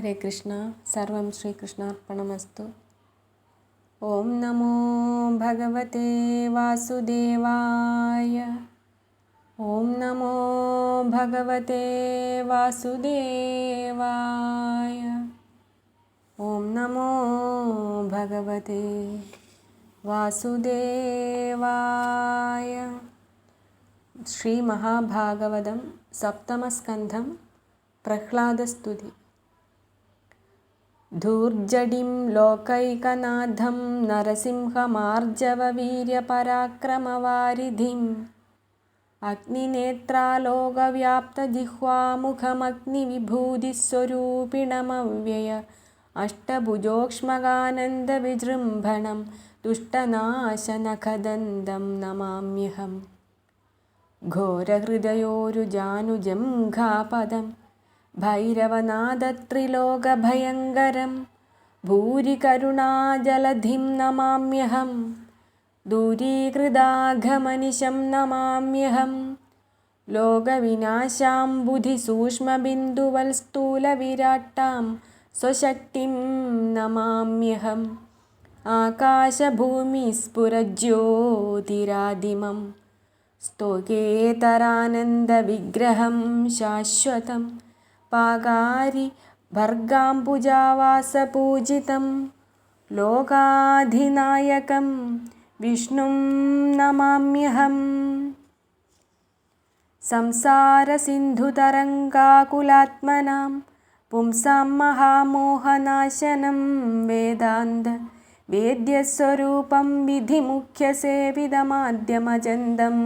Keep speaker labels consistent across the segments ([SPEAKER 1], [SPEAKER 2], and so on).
[SPEAKER 1] ഹരേ കൃഷ്ണ. സർവം ശ്രീകൃഷ്ണാർപ്പണമസ്തു. ഓം നമോ ഭഗവതേ വാസുദേവായ. ഓം നമോ ഭഗവതേ വാസുദേവായ. ഓം നമോ ഭഗവതേ വാസുദേവായ. ശ്രീ മഹാഭാഗവതം സപ്തമസ്കന്ധം പ്രഹ്ലാദസ്തുതി. ധൂർജടിം ലോകൈകനാഥം നരസിംഹമാർജവവീര്യപരാക്രമവാരിധിം അഗ്നിനേത്രാലോകവ്യാപ്തജിഹ്വാമുഖമഗ്നിവിഭൂതിസ്വരൂപിണമവ്യയ അഷ്ടഭുജോക്ഷ്മകാനന്ദവിജൃംഭണം തുഷ്ടനാശനഖദന്തം നമാമ്യഹം. ഘോരഹൃദയോരുജാനുജം ഘാപദം ഭൈരവനാദത്രിലോകഭയങ്കരം ഭൂരികരുണാജലധിം നമാമ്യഹം. ദൂരീകൃതാഘമനിശം നമാമ്യഹം. ലോകവിനാശാംബുധിസൂക്ഷ്മബിന്ദുവൽസ്ഥൂലവിരാട്ടാം സ്വശക്തിം നമാമ്യഹം. ആകാശഭൂമിസ്ഫുരജ്യോതിരാദിമം സ്തോകേതരാനന്ദവിഗ്രഹം ശാശ്വതം പാകാരി ഭർഗാംബുജാവാസപൂജിതം ലോകാധിനായകം വിഷ്ണും നമാമ്യഹം. സംസാരസിന്ധുതരംഗാകുലാത്മനാം പുംസാം മഹാമോഹനാശനം വേദാന്ത വേദ്യസ്വരൂപം വിധിമുഖ്യസേവിതമാദ്യമജന്തം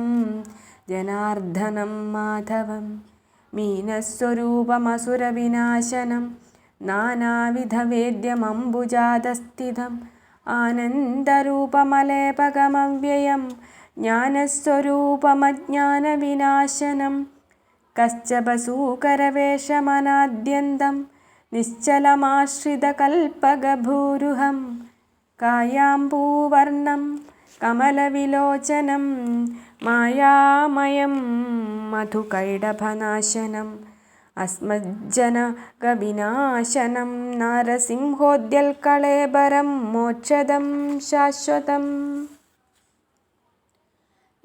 [SPEAKER 1] ജനാർദ്ദനം മാധവം. മീനസ്വരൂപമസുരവിനാശനം നാനാവിധവേദ്യമംബുജാതസ്ഥിതം ആനന്ദരൂപമലേപകമവ്യയം ജ്ഞാനസ്വരൂപമജ്ഞാനവിനാശനം. കശ്യപസൂകരവേഷമനാദ്യന്തം നിശ്ചലമാശ്രിതകൽപ്പകഭൂരുഹം. കായാമ്പൂവർണം കമലവിലോചനം മായാമയം മധുകൈടഭനാശനം അസ്മജ്ജനകവിനാശനം നാരസിംഹോദ്യൽകളേബരം മോക്ഷദം ശാശ്വതം.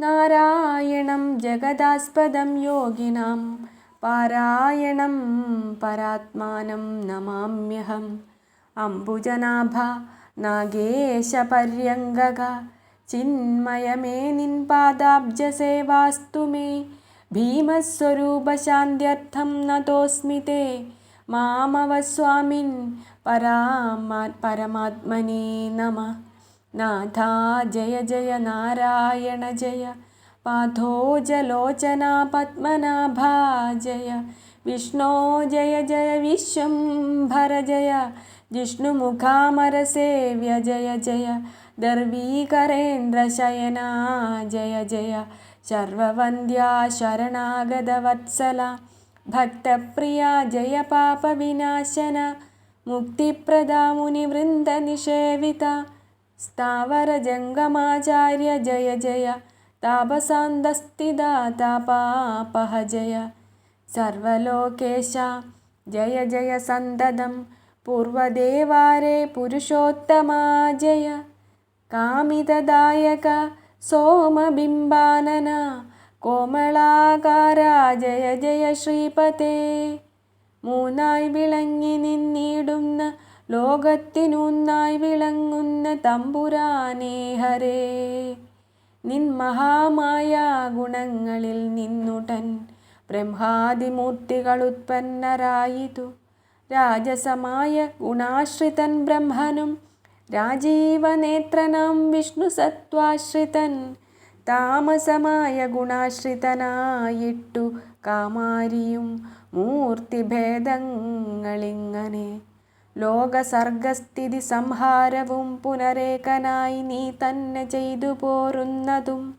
[SPEAKER 1] നാരായണം ജഗദാസ്പദം യോഗിനാം പാരായണം പരാത്മാനം നമാമ്യഹം. അംബുജനാഭ നാഗേശപര്യങ്കക ചിന്മയമേ നിൻ പാദാബ്ജസേവാസ്തു മേ. ഭീമസ്വരൂപശാന്ത്യർത്ഥം നതോസ്മി തേ മാമവസ്വാമിൻ പരമാത്മനേ നമഃ. നാഥ ജയ ജയ നാരായണ ജയ പാഥോജലോചനാ പത്മനാഭ ജയ. വിഷ്ണോ ജയ ജയ വിശ്വംഭര ജയ ജിഷ്ണുമുഖാമരസേവ്യ ജയ ജയ. ദർവീകരേന്ദ്രശയനാ ജയ ജയ സർവവന്ദ്യാ ശരണാഗതവത്സല ഭക്തപ്രിയ ജയ പാപവിനാശന. മുക്തിപ്രദാ മുനിവൃന്ദനിഷേവിത സ്ഥാവരജംഗമാചാര്യ ജയ ജയ. താപസാന്തസ്ഥിത താപാപഹ ജയ. സർവലോകേശ ജയ ജയ സന്തതം പൂർവദേവാരേ പുരുഷോത്തമാ ജയ. കാമിതദായക സോമബിംബാനന കോമളാകാര ജയ ജയ ശ്രീപതേ. മൂന്നായി വിളങ്ങി നിന്നിടുന്ന ലോകത്തിനൂന്നായി വിളങ്ങുന്ന തമ്പുരാനേ ഹരേ. നിൻ മഹാമായ ഗുണങ്ങളിൽ നിന്നുടൻ ബ്രഹ്മാദിമൂർത്തികളുത്പന്നരായിതു. രാജസമായ ഗുണാശ്രിതൻ ബ്രഹ്മനും രാജീവനേത്രനാം വിഷ്ണു സത്വാശ്രിതൻ. താമസമായ ഗുണാശ്രിതനായിട്ടു കാമാരിയും മൂർത്തിഭേദങ്ങളിങ്ങനെ. ലോകസർഗസ്ഥിതി സംഹാരവും പുനരേകനായി നീ തന്നെ ചെയ്തു പോരുന്നതും.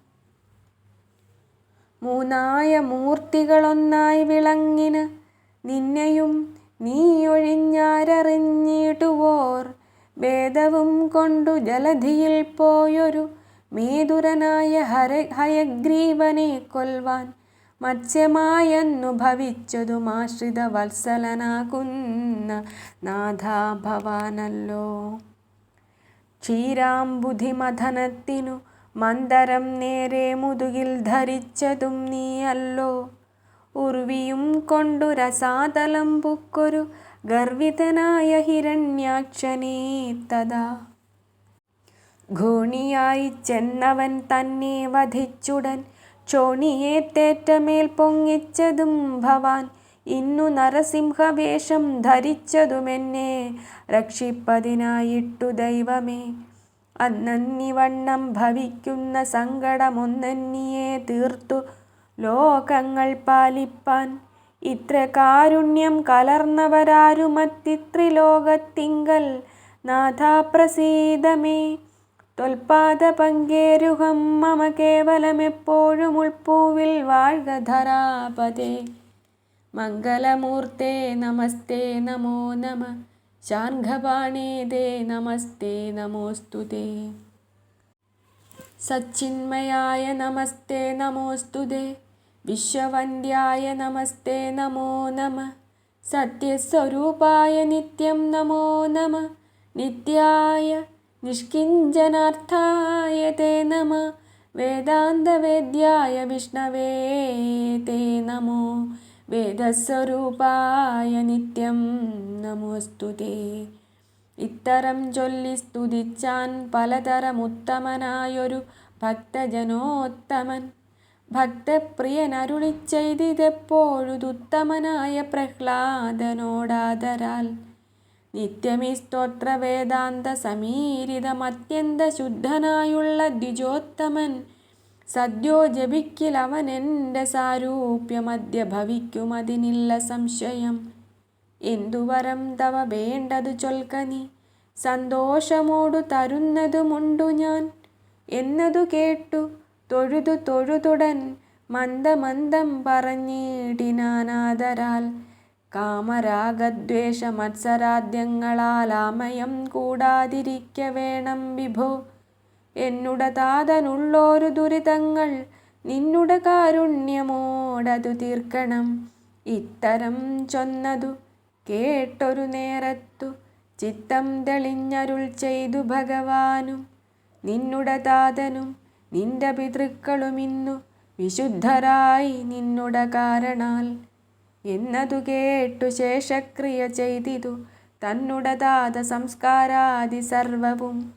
[SPEAKER 1] മൂന്നായ മൂർത്തികളൊന്നായി വിളങ്ങിന നിന്നെയും നീ ഒഴിഞ്ഞാരറിഞ്ഞിടുവോർ. വേദവും കൊണ്ടു ജലധിയിൽ പോയൊരു മേതുരനായ ഹയഗ്രീവനെ കൊൽവാൻ മത്സ്യമായെന്നു ഭവിച്ചതുമാശ്രിത വത്സലനാകുന്ന നാഥാ ഭവാനല്ലോ. ക്ഷീരാംബുധിമഥനത്തിനു മന്ദരം നേരെ മുതുകിൽ ധരിച്ചതും നീയല്ലോ. ഉർവിയും കൊണ്ടു രസാതലം പുക്കൊരു ഗർവിതനായ ഹിരണ്യാക്ഷനേ തഥാ. ഘോണിയായി ചെന്നവൻ തന്നെ വധിച്ചുടൻ ചോണിയെ തേറ്റമേൽ പൊങ്ങിച്ചതും ഭവാൻ. ഇന്നു നരസിംഹവേഷം ധരിച്ചതുമെന്നെ രക്ഷിപ്പതിനായിട്ടു ദൈവമേ. അന്നന്നിവണ്ണം ഭവിക്കുന്ന സങ്കടമൊന്നന്നിയെ തീർത്തു ലോകങ്ങൾ പാലിപ്പാൻ. ഇത്ര കാരുണ്യം കലർന്നവരാരുമത്തിത്രിലോകത്തിങ്കൽ നാഥാ പ്രസീദമേ. ത്വൽപാദപങ്കേരുഹം മമ കേവലമെപ്പോഴും ഉൾപ്പൂവിൽ വാഴ്ക ധരാപതേ. മംഗലമൂർത്തേ നമസ്തേ നമോ നമഃ. ശാർംഗപാണേ തേ നമസ്തേ നമോസ്തുതേ. സച്ചിന്മയായ നമസ്തേ നമോസ്തുതേ. വിശ്വവന്ദ്യായ നമസ്തേ നമോ നമഃ. സത്യസ്വരൂപായ നിത്യം നമോ നമഃ. നിത്യായ നിഷ്കിഞ്ചനാർത്ഥായ തേ നമഃ. വേദാന്തവേദ്യായ വിഷ്ണവേ തേ നമോ. വേദസ്വരൂപായ നിത്യം നമോസ്തുതേ. ഇത്തരം ചൊല്ലി സ്തുതിച്ചാൻ പലതരമുത്തമനായൊരു ഭക്തജനോത്തമൻ. ഭക്തപ്രിയനരുളിച്ചെയ്തിതെപ്പോഴുതുത്തമനായ പ്രഹ്ലാദനോടാദരാൽ. നിത്യമീ സ്തോത്ര വേദാന്ത സമീരിതമത്യന്ത ശുദ്ധനായുള്ള ദ്വിജോത്തമൻ. സദ്യോ ജപിക്കിലവനെൻ്റെ സാരൂപ്യമദ്യ ഭവിക്കുമതിനില്ല സംശയം. എന്തു വരം തവ വേണ്ടതു ചൊൽക്കനി, സന്തോഷമോടു തരുന്നതുമുണ്ടു ഞാൻ. എന്നതു കേട്ടു തൊഴുതു തൊഴുതുടൻ മന്ദമന്ദം പറഞ്ഞിടിനാനാദരാൽ. കാമരാഗദ്വേഷ മത്സരാദ്യങ്ങളാലാമയം കൂടാതിരിക്ക വേണം വിഭോ. എന്നുട താതനുള്ളോരു ദുരിതങ്ങൾ നിന്നുട കാരുണ്യമോടതു തീർക്കണം. ഇത്തരം ചൊന്നതു കേട്ടൊരു നേരത്തു ചിത്തം തെളിഞ്ഞരുൾ ചെയ്തു ഭഗവാനും. നിന്നുട താതനും നിന്റെ പിതൃക്കളുമിന്നു വിശുദ്ധരായി നിന്നുട കാരണാൽ. എന്നതു കേട്ടു ശേഷക്രിയ ചെയ്തിതു തന്നുട താത സംസ്കാരാദി സർവവും.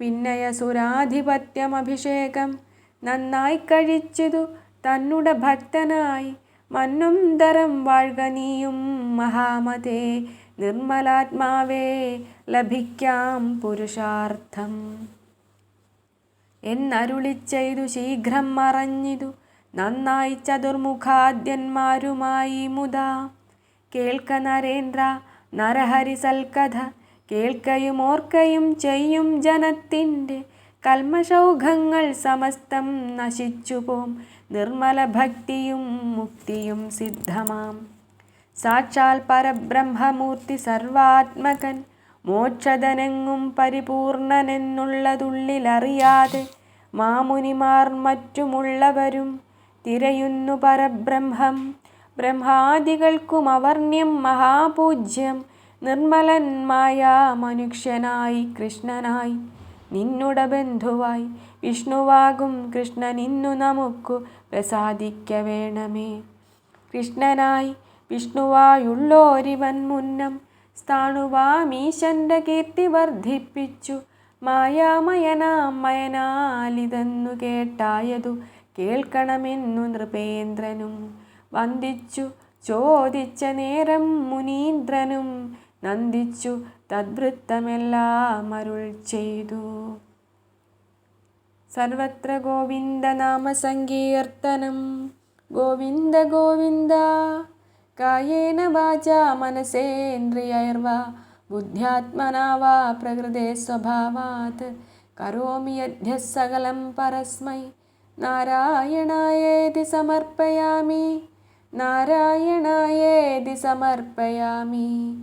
[SPEAKER 1] പിന്നയസുരാധിപത്യമഭിഷേകം നന്നായി കഴിച്ചിതു തന്നുട ഭക്തനായി. മന്നും തരം വാഴ്ക നീയും മഹാമതേ. നിർമ്മലാത്മാവേ ലഭിക്കാം പുരുഷാർത്ഥം. എന്നരുളിച്ചെയ്തു ശീഘ്രം മറഞ്ഞിതു നന്നായി ചതുർമുഖാദ്യന്മാരുമായി മുതാ. കേൾക്ക നരേന്ദ്ര നരഹരി സൽക്കഥ. കേൾക്കയും ഓർക്കയും ചെയ്യും ജനത്തിൻ്റെ കൽമഷൗഘങ്ങൾ സമസ്തം നശിച്ചുപോം. നിർമ്മല ഭക്തിയും മുക്തിയും സിദ്ധമാം. സാക്ഷാൽ പരബ്രഹ്മമൂർത്തി സർവാത്മകൻ. മോക്ഷധനെങ്ങും പരിപൂർണനെന്നുള്ളതുള്ളിലറിയാതെ മാമുനിമാർ മറ്റുമുള്ളവരും തിരയുന്നു പരബ്രഹ്മം. ബ്രഹ്മാദികൾക്കും അവർണ്യം മഹാപൂജ്യം. നിർമ്മലന്മായ മനുഷ്യനായി കൃഷ്ണനായി നിന്നുട ബന്ധുവായി വിഷ്ണുവാകും കൃഷ്ണനിന്നു നമുക്കു പ്രസാദിക്ക വേണമേ. കൃഷ്ണനായി വിഷ്ണുവായുള്ളോരിവൻ മുന്നം സ്ഥാണുവാമീശന്റെ കീർത്തി വർദ്ധിപ്പിച്ചു. മായാമയനാം മയനാലിതെന്നു കേട്ടായതു കേൾക്കണമെന്നു നൃപേന്ദ്രനും. വന്ദിച്ചു ചോദിച്ച നേരം മുനീന്ദ്രനും നന്ദിച്ചു തദ്വൃത്തമെല്ലാം അരുൾ ചെയ്തു. സർവത്ര ഗോവിന്ദ നാമ സങ്കീർത്തനം. ഗോവിന്ദ ഗോവിന്ദ. കായേന വാചാ മനസേന്ദ്രിയൈർവാ ബുദ്ധ്യാത്മനാ വാ പ്രകൃതേ സ്വഭാവാത് കരോമി യദ്യഃ സകലം പരസ്മൈ നാരായണായേതി സമർപ്പയാമി. നാരായണായേതി സമർപ്പയാമി.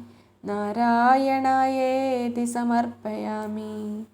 [SPEAKER 1] നാരായണായേതി സമർപ്പയാമി.